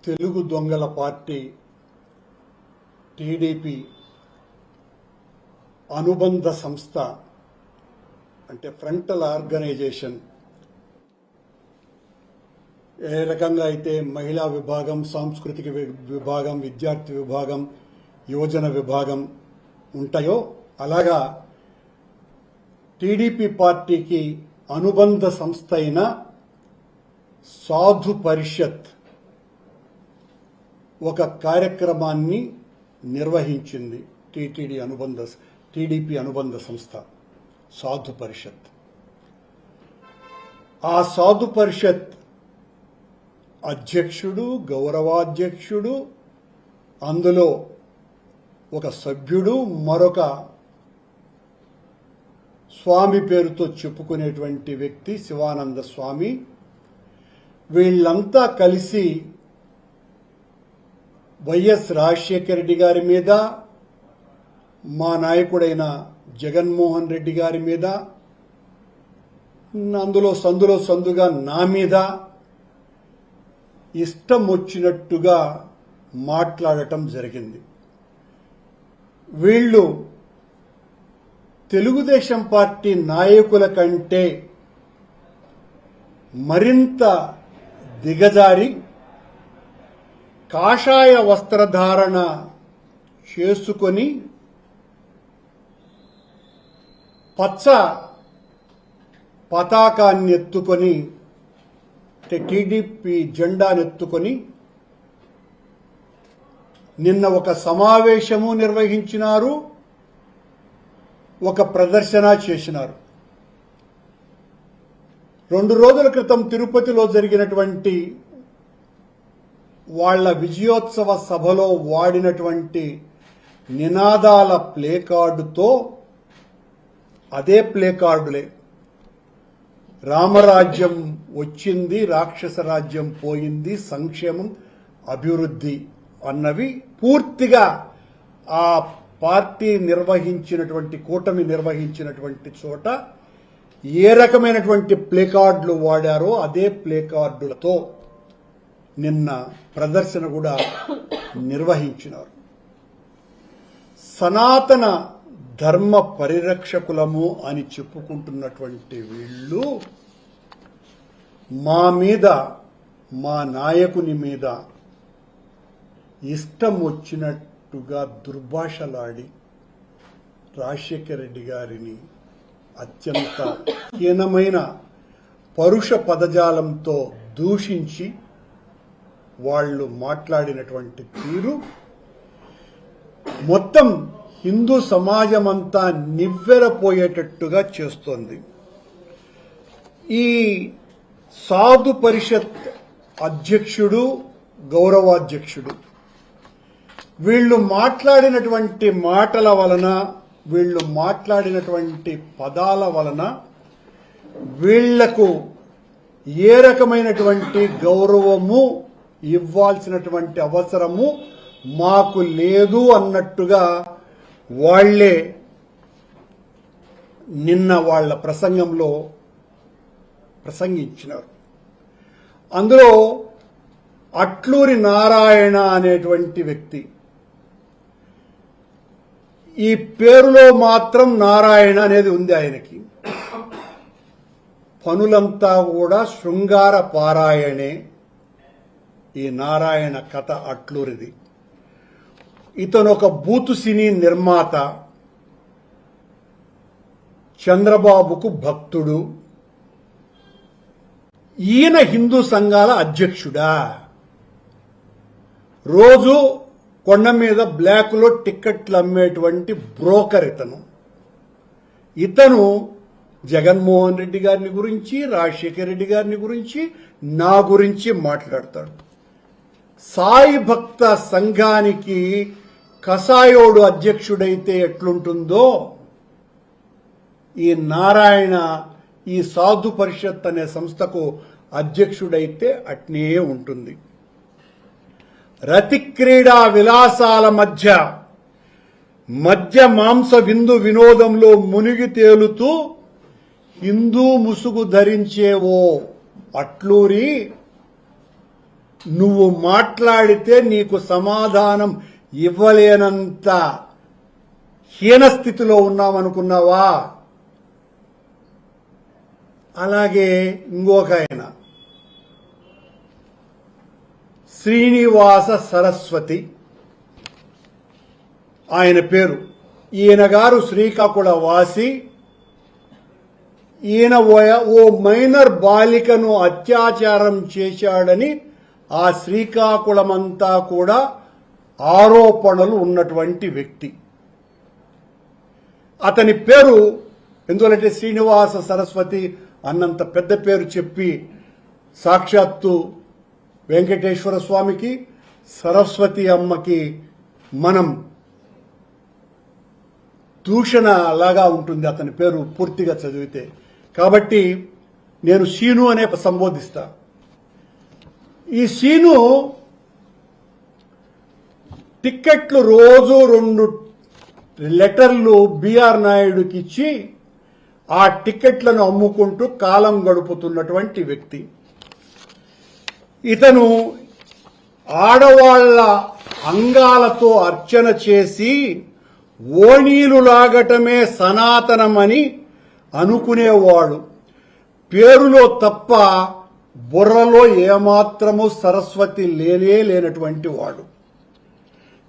తెలుగు దొంగల party TDP అనుబంధ సంస్థ అంటే ఫ్రంటల్ ఆర్గనైజేషన్ ఏ రకంగా అయితే మహిళా విభాగం, సాంస్కృతిక విభాగం, విద్యార్థి విభాగం, యువజన విభాగం ఉంటాయో అలాగా టీడీపీ పార్టీకి అనుబంధ సంస్థ అయిన సాధు పరిషత్ ఒక కార్యక్రమాన్ని నిర్వహించింది. టీడీపీ అనుబంధ సంస్థ సాధు పరిషత్. ఆ సాధు పరిషత్ అధ్యక్షుడు, గౌరవాధ్యక్షుడు, అందులో ఒక సభ్యుడు, మరొక స్వామి పేరుతో చెప్పుకునేటువంటి వ్యక్తి శివానంద స్వామి, వీళ్ళంతా కలిసి వైఎస్ రాజశేఖర రెడ్డి గారి మీద, మా నాయకుడైన జగన్మోహన్ రెడ్డి గారి మీద, అందులో సందుగా నా మీద ఇష్టం వచ్చినట్టుగా మాట్లాడటం జరిగింది. వీళ్ళు తెలుగుదేశం పార్టీ నాయకుల కంటే మరింత దిగజారి కాషాయ వస్త్రధారణ చేసుకొని పచ్చ పతాకాన్ని ఎత్తుకొని టీడీపీ జెండానెత్తుకొని నిన్న ఒక సమావేశము నిర్వహించినారు, ఒక ప్రదర్శన చేసినారు. 2 రోజుల క్రితం తిరుపతిలో జరిగినటువంటి వాళ్ల విజయోత్సవ సభలో వాడినటువంటి నినాదాల ప్లేకార్డుతో అదే ప్లేకార్డులే రామరాజ్యం వచ్చింది, రాక్షస రాజ్యం పోయింది, సంక్షేమం, అభివృద్ధి అన్నవి పూర్తిగా ఆ పార్టీ నిర్వహించినటువంటి, కూటమి నిర్వహించినటువంటి చోట ఏ రకమైనటువంటి ప్లేకార్డులు వాడారో అదే ప్లేకార్డులతో నిన్న ప్రదర్శన కూడా నిర్వహించినారు. సనాతన ధర్మ పరిరక్షకులము అని చెప్పుకుంటున్నటువంటి వీళ్ళు మా మీద, మా నాయకుని మీద ఇష్టం వచ్చినట్టుగా దుర్భాషలాడి రాజశేఖర రెడ్డి గారిని అత్యంత హీనమైన పరుష పదజాలంతో దూషించి వాళ్ళు మాట్లాడినటువంటి తీరు మొత్తం హిందూ సమాజమంతా నివ్వెరపోయేటట్టుగా చేస్తోంది. ఈ సాధు పరిషత్ అధ్యక్షుడు, గౌరవాధ్యక్షుడు వీళ్ళు మాట్లాడినటువంటి మాటల వలన, వీళ్ళు మాట్లాడినటువంటి పదాల వలన వీళ్లకు ఏ రకమైనటువంటి గౌరవము ఇవ్వాల్సినటువంటి అవసరము మాకు లేదు అన్నట్టుగా వాళ్లే నిన్న వాళ్ల ప్రసంగంలో ప్రసంగించినారు. అందులో అట్లూరి నారాయణ అనేటువంటి వ్యక్తి, ఈ పేరులో మాత్రం నారాయణ అనేది ఉంది ఆయనకి, పనులంతా కూడా శృంగార పారాయణే. ఈ నారాయణ కథ అట్లూరిది. ఇతను ఒక బూతు సినీ నిర్మాత, చంద్రబాబుకు భక్తుడు. ఈయన హిందూ సంఘాల అధ్యక్షుడా? రోజు కొండ మీద బ్లాక్లో టిక్కెట్లు అమ్మేటువంటి బ్రోకర్ ఇతను జగన్మోహన్ రెడ్డి గారిని గురించి, రాజశేఖర రెడ్డి గారిని గురించి, నా గురించి మాట్లాడతాడు. సాయి భక్త సంఘానికి కసాయోడు అధ్యక్షుడైతే ఎట్లుంటుందో ఈ నారాయణ ఈ సాధు పరిషత్ అనే సంస్థకు అధ్యక్షుడైతే అట్నే ఉంటుంది. రతి క్రీడా విలాసాల మధ్య మాంస విందు వినోదంలో మునిగి తేలుతూ హిందూ ముసుగు ధరించేవో అట్లూరి నువ్వు మాట్లాడితే నీకు సమాధానం ఇవ్వలేనంత హీనస్థితిలో ఉన్నామనుకున్నావా? అలాగే ఇంకొక ఆయన శ్రీనివాస సరస్వతి ఆయన పేరు. ఈయన గారు శ్రీకాకుళ వాసి. ఈయన ఓ మైనర్ బాలికను అత్యాచారం చేశాడని ఆ శ్రీకాకుళమంతా కూడా ఆరోపణలు ఉన్నటువంటి వ్యక్తి. అతని పేరు ఎందుకంటే శ్రీనివాస సరస్వతి అన్నంత పెద్ద పేరు చెప్పి సాక్షాత్తు వెంకటేశ్వర స్వామికి సరస్వతి అమ్మకి మనం దూషణ లాగా ఉంటుంది అతని పేరు పూర్తిగా చదివితే. కాబట్టి నేను శీను అనే సంబోధిస్తా. ఈ శీను టిక్కెట్లు రోజు 2 లెటర్లు బిఆర్ నాయుడుకి ఇచ్చి ఆ టిక్కెట్లను అమ్ముకుంటూ కాలం గడుపుతున్నటువంటి వ్యక్తి. ఇతను ఆడవాళ్ల అంగాలతో అర్చన చేసి ఓణీలు లాగటమే సనాతనమని అనుకునేవాడు. పేరులో తప్ప బుర్రలో ఏమాత్రము సరస్వతి లేనటువంటి వాడు.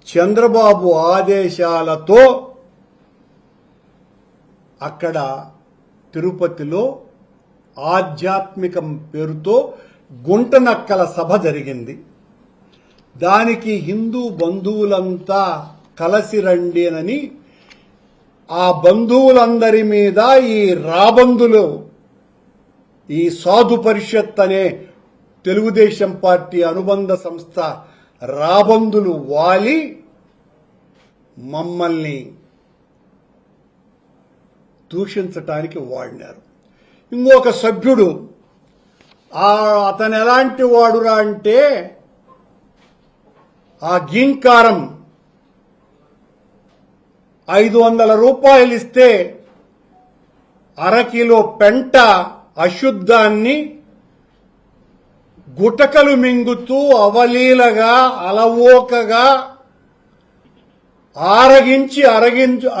చంద్రబాబు ఆదేశాలతో అక్కడ తిరుపతిలో ఆధ్యాత్మికం పేరుతో గుంటనక్కల సభ జరిగింది. దానికి హిందూ బంధువులంతా కలసి రండినని ఆ బంధువులందరి మీద ఈ రాబందులు, ఈ సాధు పరిషత్ అనే తెలుగుదేశం పార్టీ అనుబంధ సంస్థ రాబందులు వాలి మమ్మల్ని దూషించటానికి వాడినారు. ఇంకొక సభ్యుడు అతను ఎలాంటి వాడురా అంటే ఆ గీంకారం 500 రూపాయలు ఇస్తే అరకిలో పెంట అశుద్ధాన్ని గుటకలు మింగుతూ అవలీలగా అలవోకగా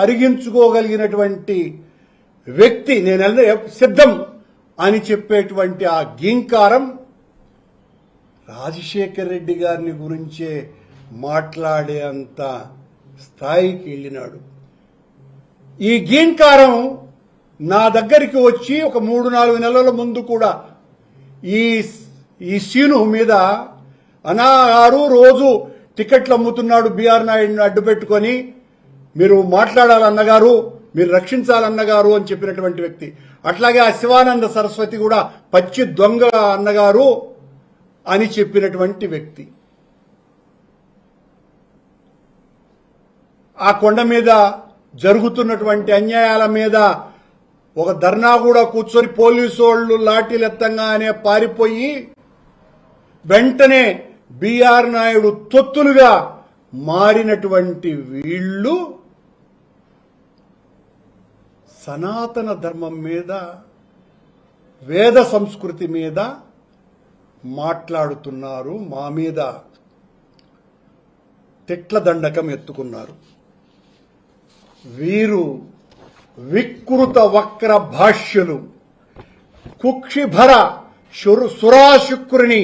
అరిగించుకోగలిగినటువంటి వ్యక్తి నేను సిద్ధం అని చెప్పేటువంటి ఆ గీంకారం రాజశేఖర్ రెడ్డి గారిని గురించే మాట్లాడే అంత స్థాయికి వెళ్ళినాడు. ఈ గీంకారం నా దగ్గరికి వచ్చి ఒక 3-4 నెలల ముందు కూడా ఈ సీను మీద అన్నగారు రోజు టికెట్లు అమ్ముతున్నాడు బిఆర్ నాయుడిని అడ్డు పెట్టుకొని, మీరు మాట్లాడాలన్నగారు, మీరు రక్షించాలన్నగారు అని చెప్పినటువంటి వ్యక్తి. అట్లాగే ఆ శివానంద సరస్వతి కూడా పచ్చి దొంగ అన్నగారు అని చెప్పినటువంటి వ్యక్తి. ఆ కొండ మీద జరుగుతున్నటువంటి అన్యాయాల మీద ఒక ధర్నా కూడా కూర్చొని పోలీసు వాళ్ళు లాఠీలు ఎత్తంగానే పారిపోయి వెంటనే బిఆర్ నాయుడు తొత్తులుగా మారినటువంటి వీళ్ళు సనాతన ధర్మం మీద, వేద సంస్కృతి మీద మాట్లాడుతున్నారు. మా మీద తిట్ల దండకం ఎత్తుకున్నారు. వీరు వికృత వక్ర భాష్యులు, కుక్షిభర సురాశుక్రుని